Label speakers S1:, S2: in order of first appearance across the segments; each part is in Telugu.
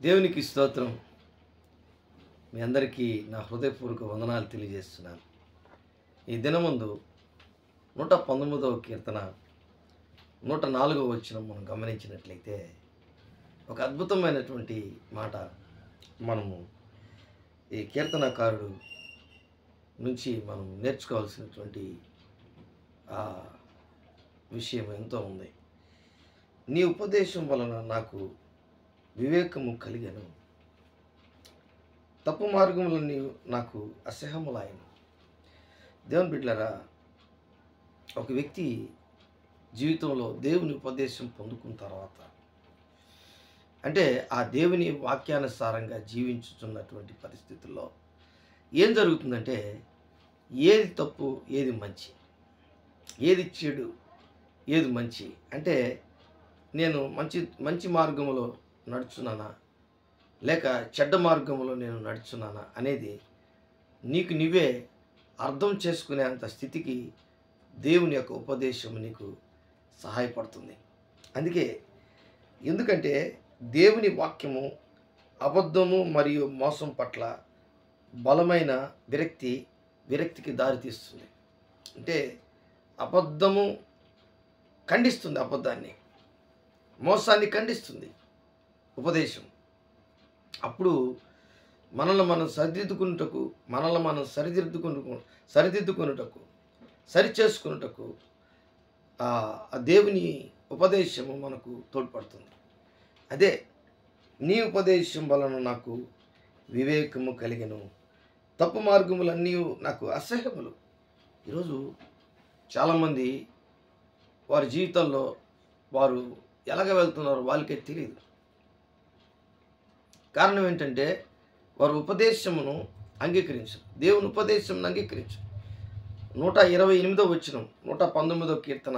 S1: దేవునికి స్తోత్రం. మీ అందరికీ నా హృదయపూర్వక వందనాలు తెలియజేస్తున్నాను. ఈ దినమందు 119వ కీర్తన 104వ వచనం మనం గమనించినట్లయితే ఒక అద్భుతమైనటువంటి మాట మనము ఈ కీర్తనకారుడు నుంచి మనం నేర్చుకోవాల్సినటువంటి ఆ విషయం ఎంతో ఉంది. నీ ఉపదేశం వలన నాకు వివేకము కలిగెను, తప్పు మార్గములన్నీ నాకు అసహ్యములాయను. దేవుని బిడ్డలారా, ఒక వ్యక్తి జీవితంలో దేవుని ఉపదేశం పొందుకున్న తర్వాత అంటే ఆ దేవుని వాక్యానుసారంగా జీవించుతున్నటువంటి పరిస్థితుల్లో ఏం జరుగుతుందంటే ఏది తప్పు, ఏది మంచి, ఏది చెడు, ఏది మంచి, అంటే నేను మంచి మార్గంలో నడుచున్నానా లేక చెడ్డ మార్గంలో నేను నడుచున్నానా అనేది నీకు నీవే అర్థం చేసుకునేంత స్థితికి దేవుని యొక్క ఉపదేశం నీకు సహాయపడుతుంది. ఎందుకంటే దేవుని వాక్యము అబద్ధము మరియు మోసం పట్ల బలమైన విరక్తికి దారితీస్తుంది. అంటే అబద్ధము ఖండిస్తుంది, అబద్ధాన్ని, మోసాన్ని ఖండిస్తుంది ఉపదేశం. అప్పుడు మనల్ని మనం సరిదిద్దుకున్నటకు సరిచేసుకున్నటకు ఆ దేవుని ఉపదేశము మనకు తోడ్పడుతుంది. అదే నీ ఉపదేశం వలన నాకు వివేకము కలిగెను, తప్పు మార్గములన్నీ నాకు అసహ్యములు. ఈరోజు చాలామంది వారి జీవితాల్లో వారు ఎలాగ వెళ్తున్నారో వాళ్ళకే తెలియదు. కారణం ఏంటంటే వారు ఉపదేశమును అంగీకరించరు, దేవుని ఉపదేశమును అంగీకరించరు. 128వ వచనం, 119వ కీర్తన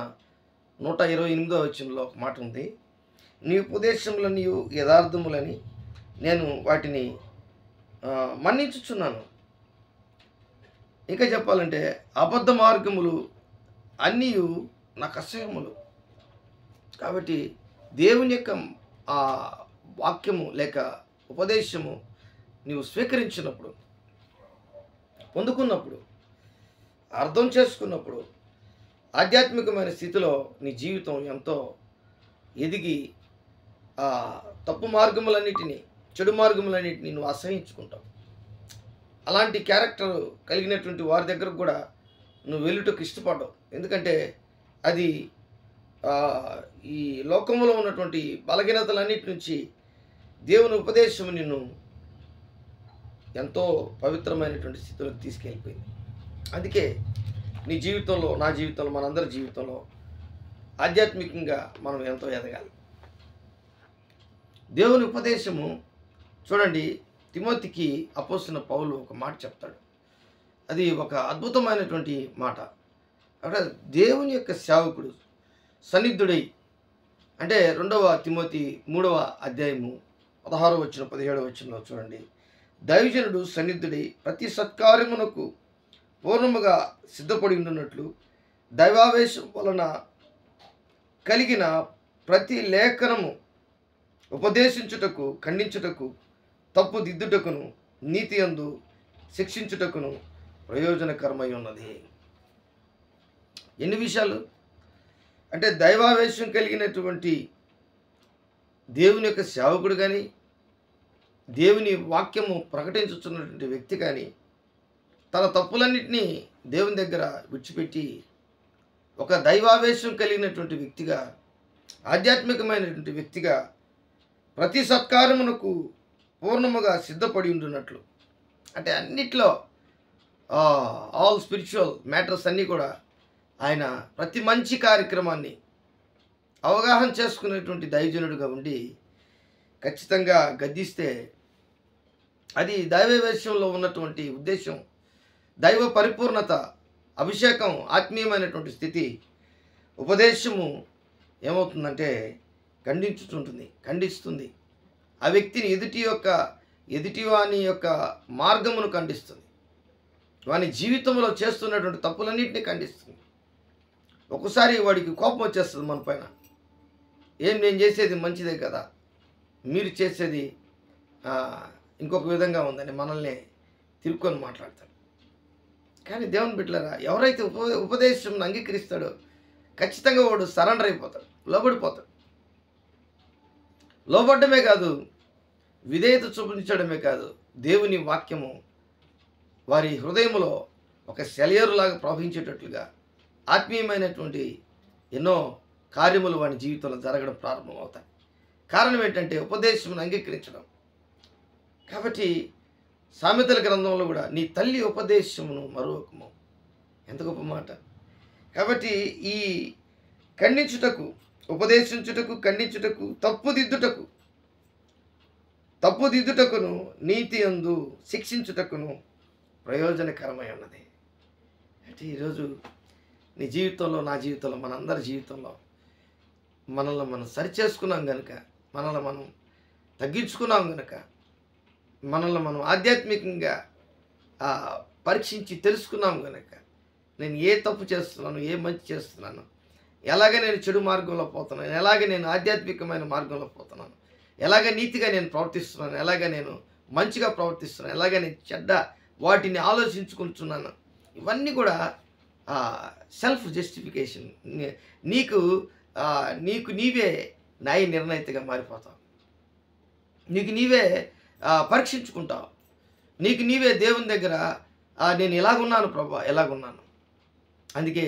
S1: 128వ వచనంలో ఒక మాట ఉంది. నీ ఉపదేశములని యథార్థములని నేను వాటిని మన్నించుచున్నాను. ఇంకా చెప్పాలంటే అబద్ధ మార్గములు అన్నీ నాకు అసహ్యములు. కాబట్టి దేవుని యొక్క ఆ వాక్యము లేక ఉపదేశము నీవు స్వీకరించినప్పుడు, పొందుకున్నప్పుడు, అర్థం చేసుకున్నప్పుడు ఆధ్యాత్మికమైన స్థితిలో నీ జీవితం ఎంతో ఎదిగి ఆ తప్పు మార్గములన్నిటినీ, చెడు మార్గములన్నిటినీ నువ్వు అసహించుకుంటావు. అలాంటి క్యారెక్టర్ కలిగినటువంటి వారి దగ్గరకు కూడా నువ్వు వెళ్ళుటకు ఇష్టపడవు. ఎందుకంటే అది ఈ లోకంలో ఉన్నటువంటి బలహీనతలన్నిటి నుంచి దేవుని ఉపదేశం నిన్ను ఎంతో పవిత్రమైనటువంటి స్థితిలోకి తీసుకెళ్ళిపోయింది. అందుకే నీ జీవితంలో, నా జీవితంలో, మనందరి జీవితంలో ఆధ్యాత్మికంగా మనం ఎంతో ఎదగాలి. దేవుని ఉపదేశము చూడండి, తిమోతికి అపోస్తలుడైన పౌలు ఒక మాట చెప్తాడు. అది ఒక అద్భుతమైనటువంటి మాట. అక్కడ దేవుని యొక్క సేవకుడు సన్నిధుడై, అంటే 2వ తిమోతి 3వ అధ్యాయము 16వ వచనం 17వ వచనంలో చూడండి. దైవజనుడు సన్నిధుడై ప్రతి సత్కార్యమునకు పూర్ణముగా సిద్ధపడి ఉండునట్లు దైవావేశం వలన కలిగిన ప్రతి లేఖనము ఉపదేశించుటకు, ఖండించుటకు, తప్పు దిద్దుటకును, నీతి యందు శిక్షించుటకును ప్రయోజనకరమై ఉన్నది. ఎన్ని విషయాలు అంటే దైవావేశం కలిగినటువంటి దేవుని యొక్క సేవకుడు కానీ, దేవుని వాక్యము ప్రకటించుతున్నటువంటి వ్యక్తి కానీ తన తప్పులన్నింటినీ దేవుని దగ్గర విడిచిపెట్టి ఒక దైవావేశం కలిగినటువంటి వ్యక్తిగా, ఆధ్యాత్మికమైనటువంటి వ్యక్తిగా ప్రతి సత్కారమునకు పూర్ణముగా సిద్ధపడి ఉండున్నట్లు, అంటే అన్నిట్లో ఆల్ స్పిరిచువల్ మ్యాటర్స్ అన్నీ కూడా ఆయన ప్రతి మంచి కార్యక్రమాన్ని అవగాహన చేసుకునేటువంటి దైవజనుడిగా ఉండి ఖచ్చితంగా గద్దిస్తే అది దైవవేశంలో ఉన్నటువంటి ఉద్దేశం, దైవ పరిపూర్ణత, అభిషేకం, ఆత్మీయమైనటువంటి స్థితి, ఉపదేశము ఏమవుతుందంటే ఖండిస్తుంది. ఆ వ్యక్తిని ఎదుటివాని యొక్క మార్గమును ఖండిస్తుంది, వాని జీవితంలో చేస్తున్నటువంటి తప్పులన్నింటినీ ఖండిస్తుంది. ఒకసారి వాడికి కోపం వచ్చేస్తుంది మన పైన. నేను చేసేది మంచిదే కదా, మీరు చేసేది ఇంకొక విధంగా ఉందని మనల్ని తిరుక్కొని మాట్లాడతాడు. కానీ దేవుని బిడ్డలారా, ఎవరైతే ఉపదేశం అంగీకరిస్తాడో ఖచ్చితంగా వాడు సరెండర్ అయిపోతాడు, లోబడిపోతాడు. లోబడ్డమే కాదు, విధేయత చూపించడమే కాదు, దేవుని వాక్యము వారి హృదయంలో ఒక సెలయేరులాగా ప్రవహించేటట్లుగా ఆత్మీయమైనటువంటి ఎన్నో కార్యములు వారి జీవితంలో జరగడం ప్రారంభమవుతాయి. కారణం ఏంటంటే ఉపదేశమును అంగీకరించడం. కాబట్టి సామెతల గ్రంథంలో కూడా నీ తల్లి ఉపదేశమును మరొకము, ఎంత గొప్ప మాట. కాబట్టి ఈ ఖండించుటకు, ఉపదేశించుటకు, ఖండించుటకు, తప్పుదిద్దుటకును, నీతి యందు శిక్షించుటకును ప్రయోజనకరమై ఉన్నది. అంటే ఈరోజు నీ జీవితంలో, నా జీవితంలో, మనందరి జీవితంలో మనల్ని మనం సరిచేసుకున్నాం కనుక, మనల్ని మనం తగ్గించుకున్నాం కనుక, మనల్ని మనం ఆధ్యాత్మికంగా పరీక్షించి తెలుసుకున్నాం కనుక, నేను ఏ తప్పు చేస్తున్నాను, ఏ మంచి చేస్తున్నాను, ఎలాగ నేను చెడు మార్గంలో పోతున్నాను, ఎలాగ నేను ఆధ్యాత్మికమైన మార్గంలో పోతున్నాను, ఎలాగ నీతిగా నేను ప్రవర్తిస్తున్నాను, ఎలాగ నేను మంచిగా ప్రవర్తిస్తున్నాను, ఎలాగ నేను చెడ్డ వాటిని ఆలోచించుకుంటున్నాను, ఇవన్నీ కూడా సెల్ఫ్ జస్టిఫికేషన్. నీకు నీవే న్యాయ నిర్ణయితగా మారిపోతావు. నీకు నీవే పరీక్షించుకుంటావు. నీకు నీవే దేవుని దగ్గర నేను ఎలాగున్నాను ప్రభా, ఎలాగున్నాను. అందుకే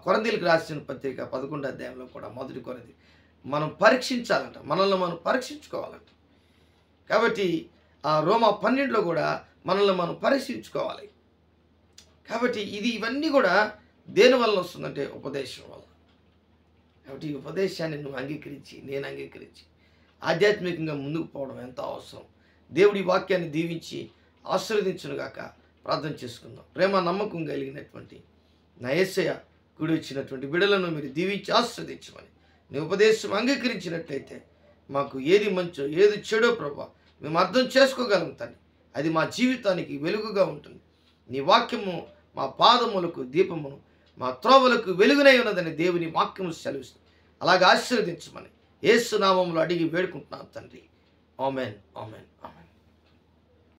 S1: కొరింథీయులకు రాసిన పత్రిక 11వ అధ్యాయంలో కూడా మొదటి కొరింథీ మనం పరీక్షించాలంట, మనల్ని మనం పరీక్షించుకోవాలంట. కాబట్టి రోమా 12లో కూడా మనల్ని మనం పరీక్షించుకోవాలి. కాబట్టి ఇవన్నీ కూడా దేని వల్ల వస్తుందంటే ఉపదేశం వల్ల. కాబట్టి ఈ ఉపదేశాన్ని నువ్వు అంగీకరించి, నేను అంగీకరించి ఆధ్యాత్మికంగా ముందుకు పోవడం ఎంతో అవసరం. దేవుడి వాక్యాన్ని దీవించి ఆశీర్వదించునుగాక. ప్రార్థన చేసుకుందాం. ప్రేమ నమ్మకం కలిగినటువంటి నా యేసయ్య కూడి వచ్చినటువంటి బిడ్డలను మీరు దీవించి ఆశీర్వదించమని, నీ ఉపదేశం అంగీకరించినట్లయితే మాకు ఏది మంచో ఏది చెడో ప్రభా మేము అర్థం చేసుకోగలుగుతాను. అది మా జీవితానికి వెలుగుగా ఉంటుంది. నీ వాక్యము మా పాదములకు దీపమును, మా త్రోవలకు వెలుగునై ఉన్నదని దేవుని వాక్యము సెలవిస్తుంది. అలాగే ఆశీర్వదించమని యేసు నామములో అడిగి వేడుకుంటున్నాను తండ్రి. Amen, amen, amen.